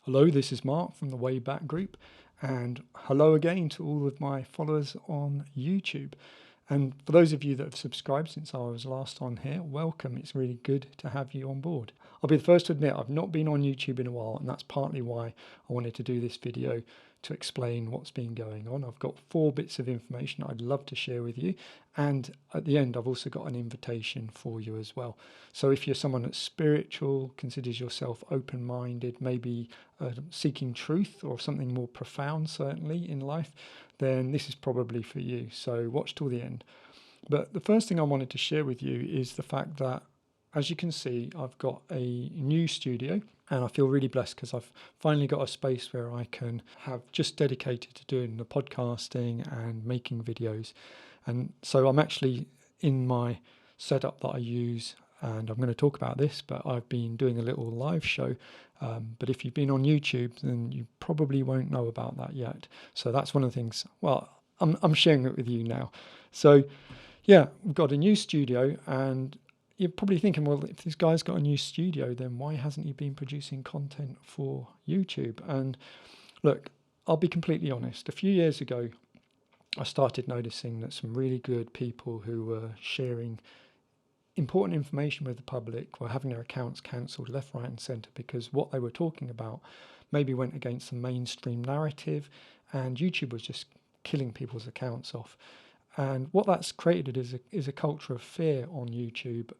Hello, this is Mark from the Way Back group, and hello again to all of my followers on YouTube. And for those of you that have subscribed since I was last on here, welcome. It's really good to have you on board. I'll be the first to admit I've not been on YouTube in a while, and that's partly why I wanted to do this video to explain what's been going on. I've got 4 bits of information I'd love to share with you, and at the end I've also got an invitation for you as well. So if you're someone that's spiritual, considers yourself open-minded, maybe seeking truth or something more profound certainly in life, then this is probably for you. So watch till the end. But the first thing I wanted to share with you is the fact that, as you can see, I've got a new studio, and I feel really blessed because I've finally got a space where I can have just dedicated to doing the podcasting and making videos. And so I'm actually in my setup that I use, and I'm going to talk about this, but I've been doing a little live show. But if you've been on YouTube, then you probably won't know about that yet. So that's one of the things, well, I'm sharing it with you now. So yeah, we've got a new studio, and you're probably thinking, well, if this guy's got a new studio, then why hasn't he been producing content for YouTube? And look, I'll be completely honest. A few years ago, I started noticing that some really good people who were sharing important information with the public were having their accounts cancelled left, right and centre because what they were talking about maybe went against the mainstream narrative, and YouTube was just killing people's accounts off. And what that's created is a culture of fear on YouTube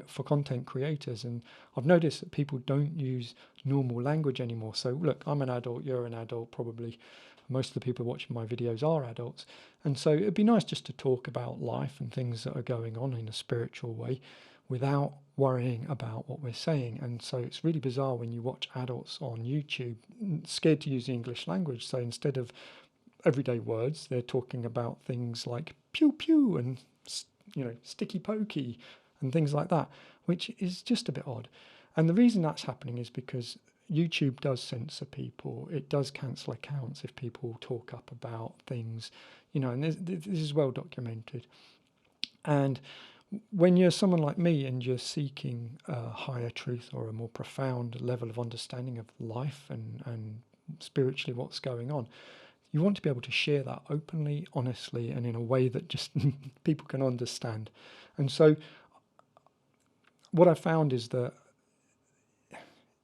for content creators. And I've noticed that people don't use normal language anymore. So look, I'm an adult, you're an adult, probably most of the people watching my videos are adults. And so it'd be nice just to talk about life and things that are going on in a spiritual way without worrying about what we're saying. And so it's really bizarre when you watch adults on YouTube scared to use the English language. So instead of everyday words, they're talking about things like pew pew and sticky pokey and things like that, which is just a bit odd. And the reason that's happening is because YouTube does censor people. It does cancel accounts if people talk up about things, and this is well documented. And when you're someone like me and you're seeking a higher truth or a more profound level of understanding of life and spiritually what's going on, you want to be able to share that openly, honestly, and in a way that just people can understand. And so what I found is that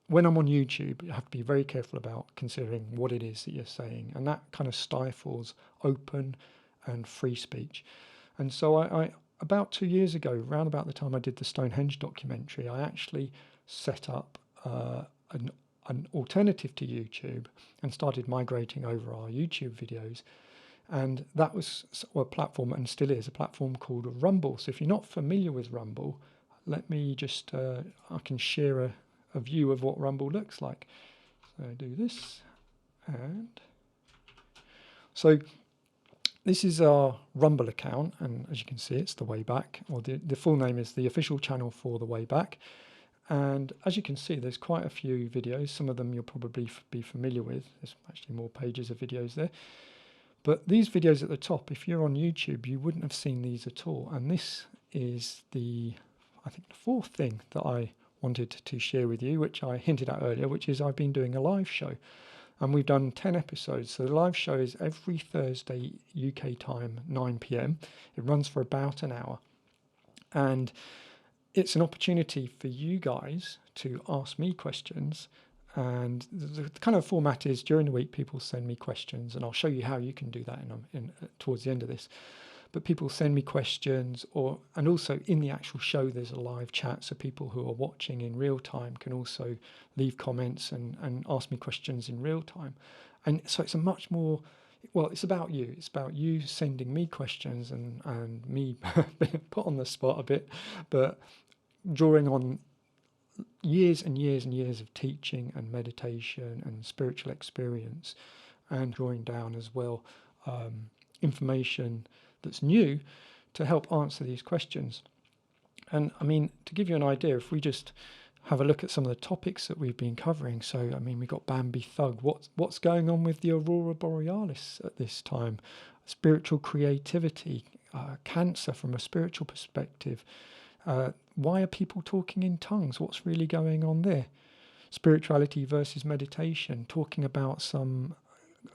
when I'm on YouTube, you have to be very careful about considering what it is that you're saying, and that kind of stifles open and free speech. And so I about 2 years ago, around about the time I did the Stonehenge documentary, I actually set up an alternative to YouTube and started migrating over our YouTube videos. And that was a platform, and still is, a platform called Rumble. So if you're not familiar with Rumble, let me just, I can share a view of what Rumble looks like. So I do this, and so this is our Rumble account, and as you can see, it's the Way Back, or the full name is the official channel for the Way Back. And as you can see, there's quite a few videos. Some of them you'll probably be familiar with. There's actually more pages of videos there. But these videos at the top, if you're on YouTube, you wouldn't have seen these at all. And this is I think the 4th thing that I wanted to share with you, which I hinted at earlier, which is I've been doing a live show. And we've done 10 episodes. So the live show is every Thursday UK time, 9 p.m. It runs for about an hour. And it's an opportunity for you guys to ask me questions. And the kind of format is during the week, people send me questions, and I'll show you how you can do that towards the end of this. But people send me questions, and also in the actual show, there's a live chat. So people who are watching in real time can also leave comments and ask me questions in real time. And so it's a much more, well, it's about you. It's about you sending me questions and me being put on the spot a bit, but drawing on years and years and years of teaching and meditation and spiritual experience, and drawing down as well information that's new to help answer these questions. And I mean, to give you an idea, if we just have a look at some of the topics that we've been covering. So, I mean, we got Bambi Thug. What's going on with the Aurora Borealis at this time? Spiritual creativity, cancer from a spiritual perspective. Why are people talking in tongues? What's really going on there? spirituality versus meditation, talking about some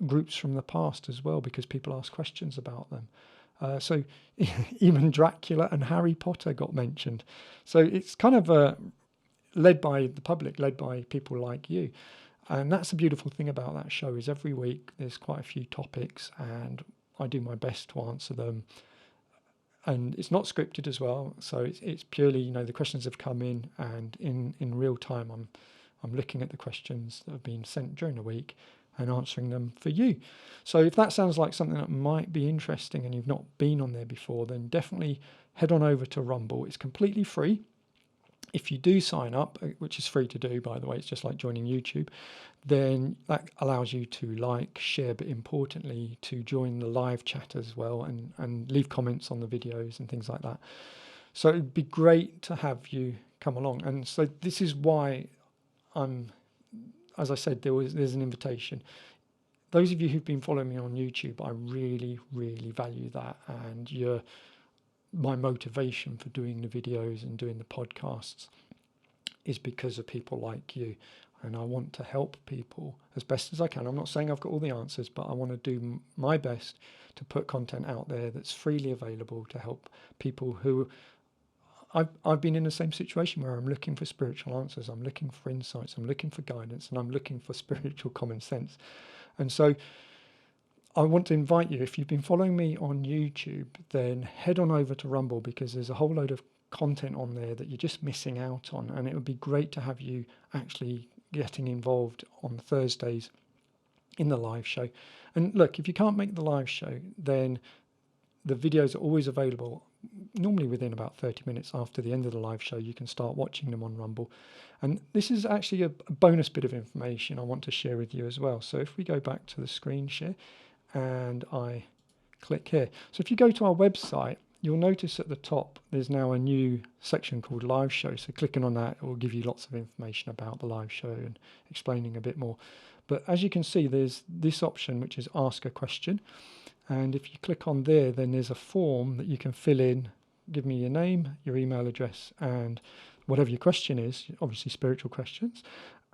groups from the past as well, because people ask questions about them. So even Dracula and Harry Potter got mentioned. So it's kind of led by the public, led by people like you. And that's the beautiful thing about that show, is every week there's quite a few topics and I do my best to answer them. And it's not scripted as well, so it's purely, the questions have come in, and in real time I'm looking at the questions that have been sent during the week and answering them for you. So if that sounds like something that might be interesting and you've not been on there before, then definitely head on over to Rumble. It's completely free. If you do sign up, which is free to do, by the way, it's just like joining YouTube, then that allows you to like, share, but importantly, to join the live chat as well, and leave comments on the videos and things like that. So it'd be great to have you come along. And so this is why as I said, there's an invitation. Those of you who've been following me on YouTube, I really, really value that. And you're my motivation for doing the videos and doing the podcasts is because of people like you. And I want to help people as best as I can. I'm not saying I've got all the answers, but I want to do my best to put content out there that's freely available to help people who... I've been in the same situation where I'm looking for spiritual answers, I'm looking for insights, I'm looking for guidance, and I'm looking for spiritual common sense. And so I want to invite you, if you've been following me on YouTube, then head on over to Rumble, because there's a whole load of content on there that you're just missing out on. And it would be great to have you actually getting involved on Thursdays in the live show. And look, if you can't make the live show, then the videos are always available. Normally within about 30 minutes after the end of the live show, you can start watching them on Rumble. And this is actually a bonus bit of information I want to share with you as well. So if we go back to the screen share and I click here. So if you go to our website, you'll notice at the top there's now a new section called live show. So clicking on that will give you lots of information about the live show and explaining a bit more. But as you can see, there's this option which is ask a question. And if you click on there, then there's a form that you can fill in. Give me your name, your email address, and whatever your question is, obviously spiritual questions.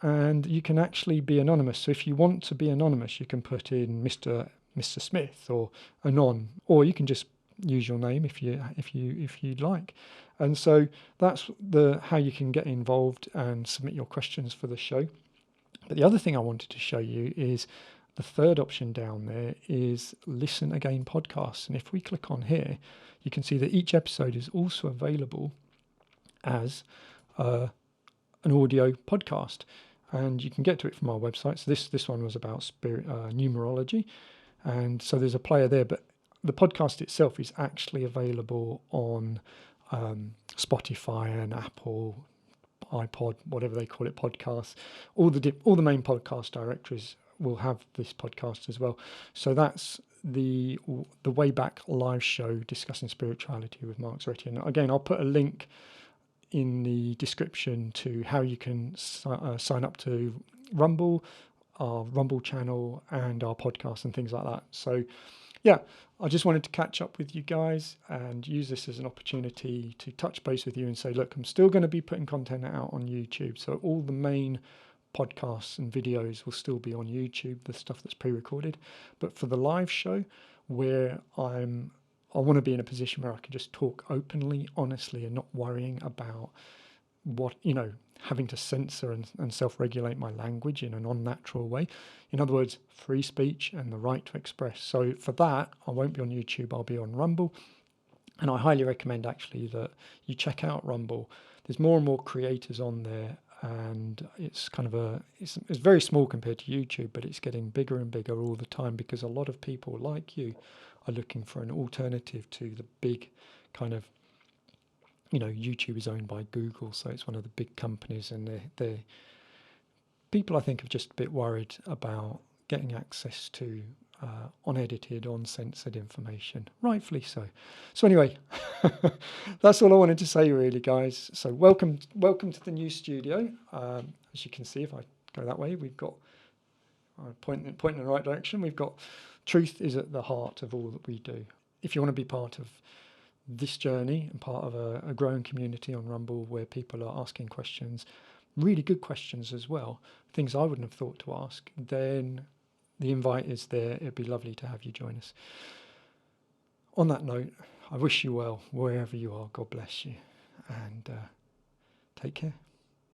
And you can actually be anonymous. So if you want to be anonymous, you can put in Mr. Smith or Anon, or you can just use your name if you'd like. And so that's how you can get involved and submit your questions for the show. But the other thing I wanted to show you is the third option down there is Listen Again podcasts. And if we click on here, you can see that each episode is also available as an audio podcast. And you can get to it from our website. So this one was about numerology. And so there's a player there. But the podcast itself is actually available on Spotify and Apple, iPod, whatever they call it, podcasts. All the main podcast directories will have this podcast as well. So that's the way back live show discussing spirituality with Mark Zretti. And again, I'll put a link in the description to how you can sign up to Rumble, our Rumble channel, and our podcast and things like that. So yeah, I just wanted to catch up with you guys and use this as an opportunity to touch base with you and say, look, I'm still going to be putting content out on YouTube. So all the main podcasts and videos will still be on YouTube, the stuff that's pre-recorded. But for the live show, where I want to be in a position where I can just talk openly, honestly, and not worrying about what, having to censor and self-regulate my language in a non-natural way. In other words, free speech and the right to express. So for that, I won't be on YouTube, I'll be on Rumble. And I highly recommend actually that you check out Rumble. There's more and more creators on there, and it's kind of it's very small compared to YouTube, but it's getting bigger and bigger all the time, because a lot of people like you are looking for an alternative to the big kind of, YouTube is owned by Google, so it's one of the big companies, and they're people I think are just a bit worried about getting access to unedited, uncensored information, rightfully so. So anyway, that's all I wanted to say really, guys. So welcome to the new studio. As you can see, if I go that way, we've got point in the right direction. We've got truth is at the heart of all that we do. If you want to be part of this journey and part of a growing community on Rumble where people are asking questions, really good questions as well, things I wouldn't have thought to ask, then the invite is there. It'd be lovely to have you join us. On that note, I wish you well wherever you are. God bless you, and take care.